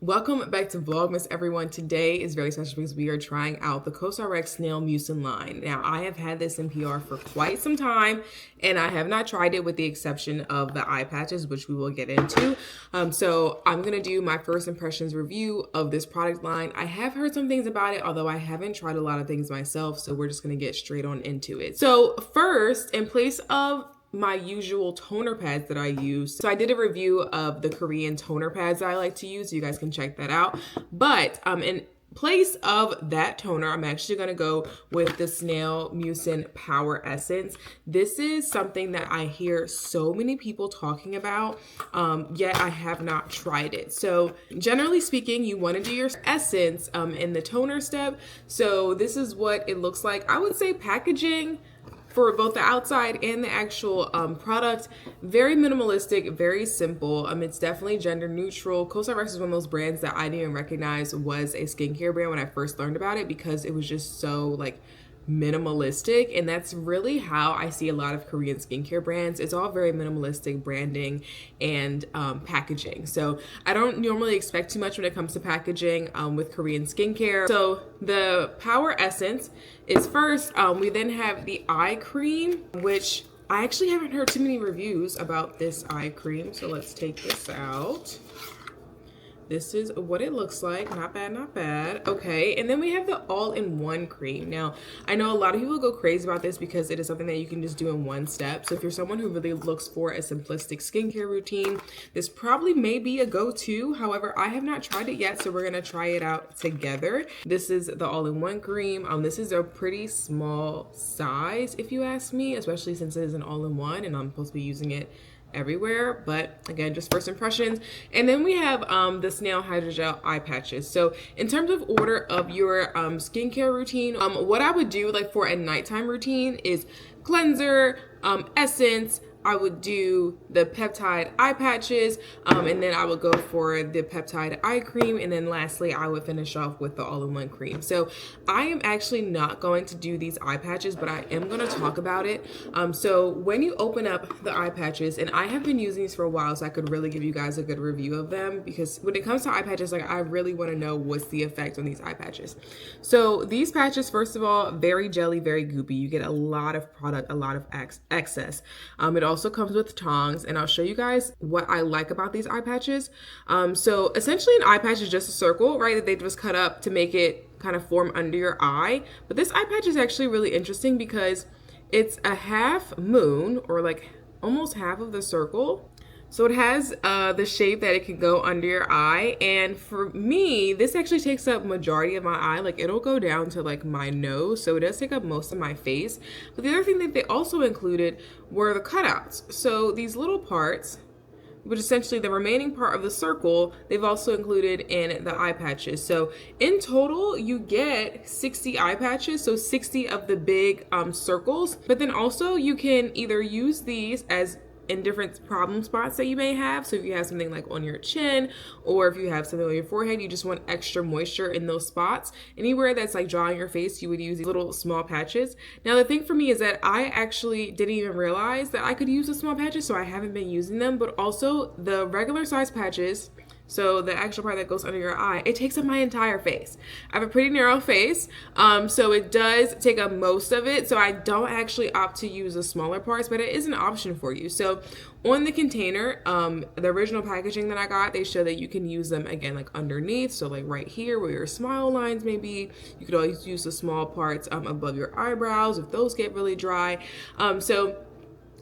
Welcome back to Vlogmas, everyone. Today is very special because we are trying out the COSRX Snail Mucin line. Now, I have had this in PR for quite some time, and I have not tried it with the exception of the eye patches, which we will get into. So I'm going to do my first impressions review of this product line. I have heard some things about it, although I haven't tried a lot of things myself, so we're just going to get straight on into it. So first, in place of my usual toner pads that I use. So I did a review of the Korean toner pads that I like to use. So you guys can check that out. But in place of that toner, I'm actually going to go with the Snail Mucin Power Essence. This is something that I hear so many people talking about, yet I have not tried it. So generally speaking, you want to do your essence in the toner step. So this is what it looks like. I would say packaging for both the outside and the actual product, very minimalistic, very simple. It's definitely gender neutral. COSRX is one of those brands that I didn't even recognize was a skincare brand when I first learned about it because it was just so like minimalistic, and that's really how I see a lot of Korean skincare brands. It's all very minimalistic branding and packaging. So I don't normally expect too much when it comes to packaging with Korean skincare. So the Power Essence is first. We then have the eye cream, which I actually haven't heard too many reviews about this eye cream. So let's take this out. This is what it looks like. Not bad, not bad. Okay, and then we have the all-in-one cream. Now, I know a lot of people go crazy about this because it is something that you can just do in one step. So if you're someone who really looks for a simplistic skincare routine, this probably may be a go-to. However, I have not tried it yet, so we're gonna try it out together. This is the all-in-one cream. This is a pretty small size, if you ask me, especially since it is an all-in-one and I'm supposed to be using it everywhere, but again, just first impressions. And then we have the Snail Hydrogel eye patches. So in terms of order of your skincare routine, what I would do like for a nighttime routine is cleanser, essence. I would do the peptide eye patches, and then I would go for the peptide eye cream, and then lastly, I would finish off with the all-in-one cream. So I am actually not going to do these eye patches, but I am going to talk about it. So when you open up the eye patches, and I have been using these for a while, so I could really give you guys a good review of them, because when it comes to eye patches, like I really want to know what's the effect on these eye patches. So these patches, first of all, very jelly, very goopy. You get a lot of product, a lot of excess. It also comes with tongs, and I'll show you guys what I like about these eye patches. So essentially an eye patch is just a circle, right, that they just cut up to make it kind of form under your eye. But this eye patch is actually really interesting because it's a half moon, or like almost half of the circle. So it has the shape that it can go under your eye, and for me, this actually takes up majority of my eye. Like it'll go down to like my nose, so it does take up most of my face. But the other thing that they also included were the cutouts. So these little parts, which is essentially the remaining part of the circle, they've also included in the eye patches. So in total, you get 60 eye patches, so 60 of the big circles. But then also you can either use these as in different problem spots that you may have. So if you have something like on your chin, or if you have something on your forehead, you just want extra moisture in those spots. Anywhere that's like dry on your face, you would use these little small patches. Now the thing for me is that I actually didn't even realize that I could use the small patches, so I haven't been using them. But also the regular size patches, so the actual part that goes under your eye, it takes up my entire face. I have a pretty narrow face, so it does take up most of it. So I don't actually opt to use the smaller parts, but it is an option for you. So on the container, the original packaging that I got, they show that you can use them again, like underneath. So like right here where your smile lines may be, you could always use the small parts above your eyebrows if those get really dry. So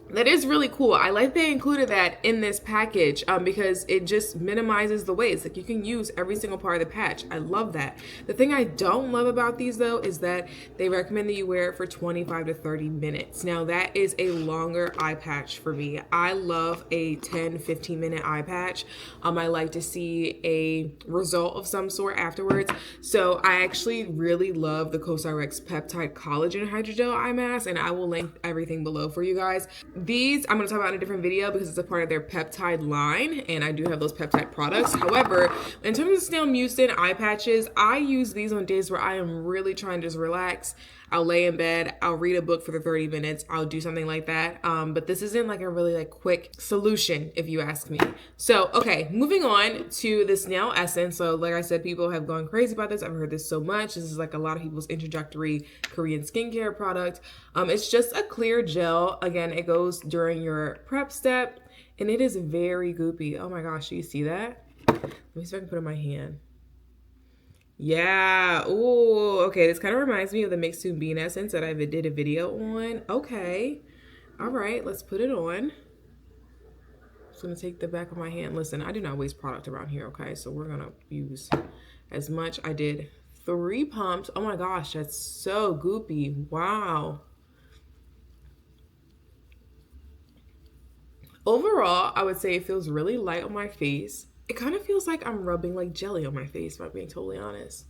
that is really cool. I like they included that in this package because it just minimizes the waste. Like you can use every single part of the patch. I love that. The thing I don't love about these though is that they recommend that you wear it for 25 to 30 minutes. Now that is a longer eye patch for me. I love a 10-15 minute eye patch. I like to see a result of some sort afterwards. So I actually really love the COSRX Peptide Collagen Hydrogel Eye Mask, and I will link everything below for you guys. These I'm going to talk about in a different video because it's a part of their peptide line, and I do have those peptide products. However, in terms of Snail Mucin eye patches, I use these on days where I am really trying to just relax. I'll lay in bed, I'll read a book for the 30 minutes, I'll do something like that. But this isn't like a really like quick solution if you ask me. So, okay, moving on to the Snail Essence. So like I said, people have gone crazy about this. I've heard this so much. This is like a lot of people's introductory Korean skincare product. It's just a clear gel. Again, it goes during your prep step and it is very goopy. Oh my gosh, do you see that? Let me see if I can put it in my hand. Yeah. Ooh, okay. This kind of reminds me of the Mixed Bean Essence that I did a video on. Okay. All right, let's put it on. Just gonna take the back of my hand. Listen, I do not waste product around here, okay? So we're gonna use as much. I did 3 pumps. Oh my gosh, that's so goopy. Wow. Overall, I would say it feels really light on my face. It kind of feels like I'm rubbing like jelly on my face, if I'm being totally honest.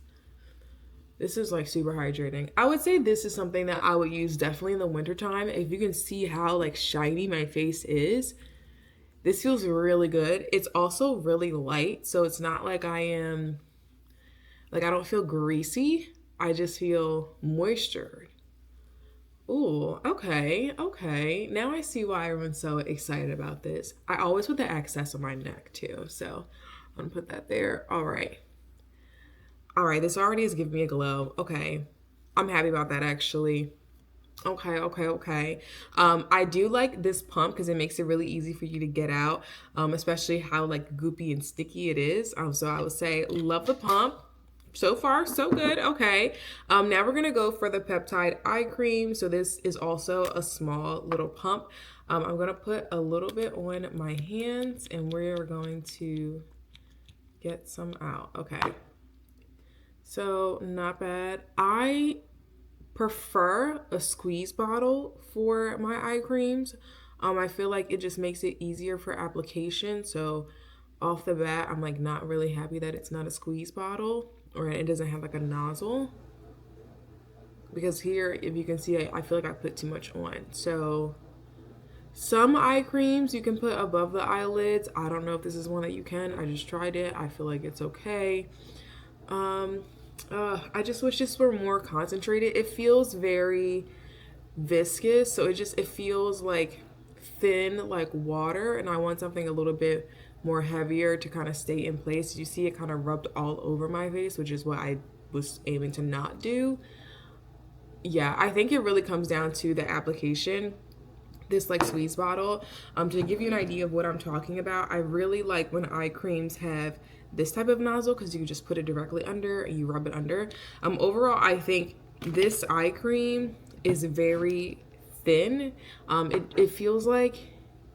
This is like super hydrating. I would say this is something that I would use definitely in the wintertime. If you can see how like shiny my face is, this feels really good. It's also really light, so it's not like I don't feel greasy. I just feel moistured. Ooh, okay, okay. Now I see why everyone's so excited about this. I always put the excess on my neck too, so I'm gonna put that there. All right. All right, this already is giving me a glow. Okay, I'm happy about that actually. Okay, okay, okay. I do like this pump because it makes it really easy for you to get out, especially how like goopy and sticky it is. So I would say love the pump. So far, so good. Okay. Now we're going to go for the peptide eye cream. So this is also a small little pump. I'm going to put a little bit on my hands and we're going to get some out. Okay. So not bad. I prefer a squeeze bottle for my eye creams. I feel like it just makes it easier for application. So off the bat, I'm like not really happy that it's not a squeeze bottle or it doesn't have like a nozzle, because here, if you can see, I feel like I put too much on. So some eye creams you can put above the eyelids. I don't know if this is one that you can. I just tried it. I feel like it's okay. I just wish this were more concentrated. It feels very viscous, so it feels like thin like water, and I want something a little bit more heavier to kind of stay in place. You see it kind of rubbed all over my face, which is what I was aiming to not do. Yeah, I think it really comes down to the application. This like squeeze bottle, to give you an idea of what I'm talking about, I really like when eye creams have this type of nozzle because you can just put it directly under and you rub it under. Overall, I think this eye cream is very thin. It feels like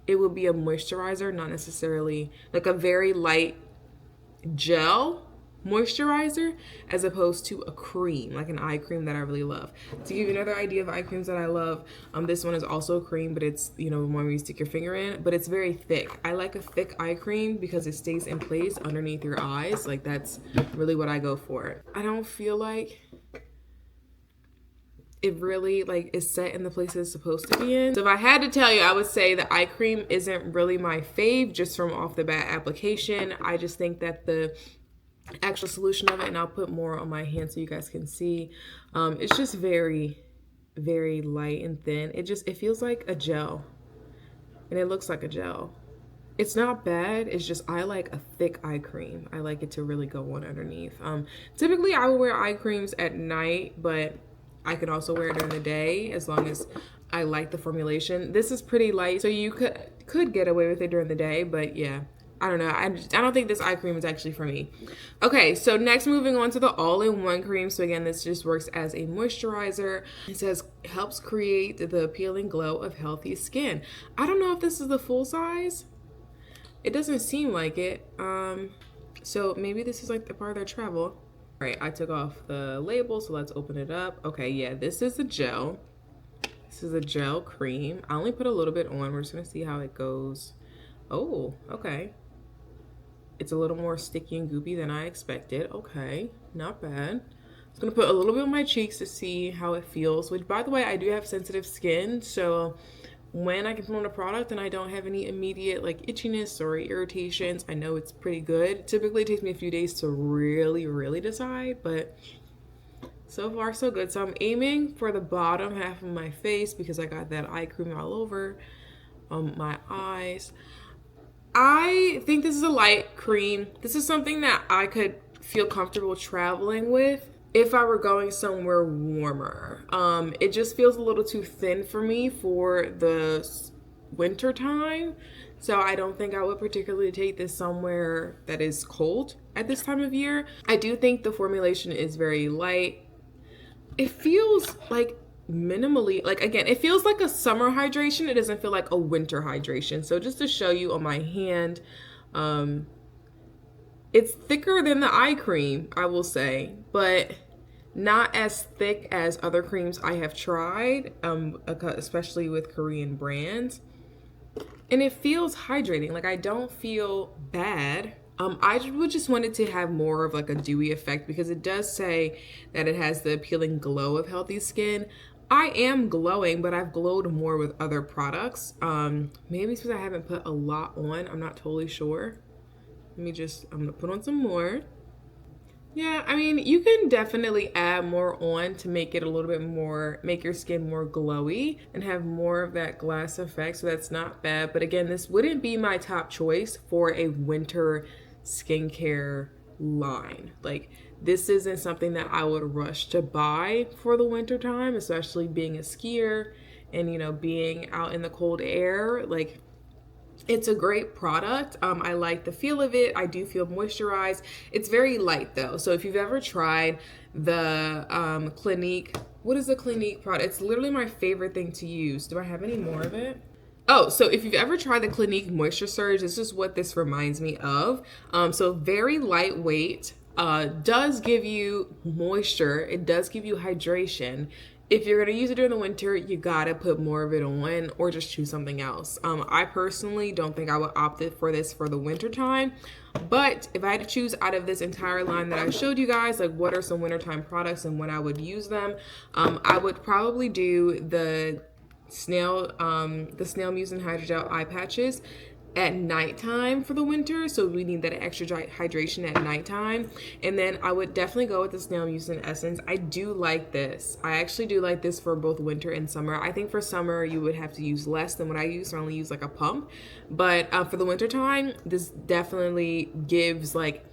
it would be a moisturizer, not necessarily like a very light gel moisturizer, as opposed to a cream, like an eye cream that I really love. To give you another idea of eye creams that I love, this one is also a cream, but it's, you know, the one where you stick your finger in, but it's very thick. I like a thick eye cream because it stays in place underneath your eyes. Like that's really what I go for. I don't feel like it really like is set in the place it's supposed to be in. So if I had to tell you, I would say the eye cream isn't really my fave just from off the bat application. I just think that the actual solution of it, and I'll put more on my hand so you guys can see, it's just very, very light and thin. It feels like a gel, and it looks like a gel. It's not bad. It's just I like a thick eye cream. I like it to really go on underneath. Typically I would wear eye creams at night, but I can also wear it during the day as long as I like the formulation. This is pretty light, so you could get away with it during the day, but yeah, I don't know. I don't think this eye cream is actually for me. Okay, so next, moving on to the all-in-one cream. So again, this just works as a moisturizer. It says helps create the appealing glow of healthy skin. I don't know if this is the full size. It doesn't seem like it. So maybe this is like the part of their travel. All right, I took off the label, so let's open it up. Okay, yeah, this is a gel. This is a gel cream. I only put a little bit on. We're just gonna see how it goes. Oh, okay. It's a little more sticky and goopy than I expected. Okay, not bad. I'm gonna put a little bit on my cheeks to see how it feels, which by the way, I do have sensitive skin, so when I can put on a product and I don't have any immediate like itchiness or irritations, I know it's pretty good. Typically it takes me a few days to really decide, but So far, so good. So I'm aiming for the bottom half of my face because I got that eye cream all over my eyes. I think this is a light cream. This is something that I could feel comfortable traveling with if I were going somewhere warmer. It just feels a little too thin for me for the winter time. So I don't think I would particularly take this somewhere that is cold at this time of year. I do think the formulation is very light. It feels like minimally, like, again, it feels like a summer hydration. It doesn't feel like a winter hydration. So just to show you on my hand, it's thicker than the eye cream, I will say, but not as thick as other creams I have tried, especially with Korean brands. And it feels hydrating. Like, I don't feel bad. I would just want it to have more of like a dewy effect because it does say that it has the appealing glow of healthy skin. I am glowing, but I've glowed more with other products. Maybe it's because I haven't put a lot on. I'm not totally sure. I'm gonna put on some more. Yeah, I mean, you can definitely add more on to make it a little bit more, make your skin more glowy and have more of that glass effect. So that's not bad. But again, this wouldn't be my top choice for a winter skincare line. Like, this isn't something that I would rush to buy for the winter time, especially being a skier and, you know, being out in the cold air. Like, it's a great product. I like the feel of it. I do feel moisturized. It's very light though. So if you've ever tried the Clinique, what is the Clinique product? It's literally my favorite thing to use. Do I have any more of it? Oh, so if you've ever tried the Clinique Moisture Surge, this is what this reminds me of. So very lightweight, does give you moisture. It does give you hydration. If you're gonna use it during the winter, you gotta put more of it on or just choose something else. I personally don't think I would opt for this for the winter time, but if I had to choose out of this entire line that I showed you guys, like what are some wintertime products and when I would use them, I would probably do the Snail Mucin Hydrogel eye patches at nighttime for the winter, so we need that extra hydration at nighttime. And then I would definitely go with the Snail Mucin Essence. I do like this. I actually do like this for both winter and summer. I think for summer you would have to use less than what I use. I only use like a pump, but for the winter time, this definitely gives like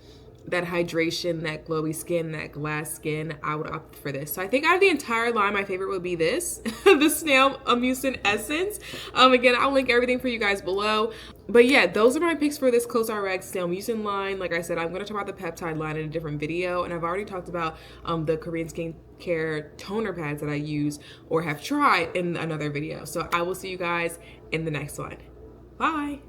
that hydration, that glowy skin, that glass skin. I would opt for this. So I think out of the entire line, my favorite would be this, the Snail Mucin Essence. Again, I'll link everything for you guys below. But yeah, those are my picks for this COSRX Snail Mucin line. Like I said, I'm going to talk about the peptide line in a different video. And I've already talked about the Korean skincare toner pads that I use or have tried in another video. So I will see you guys in the next one. Bye.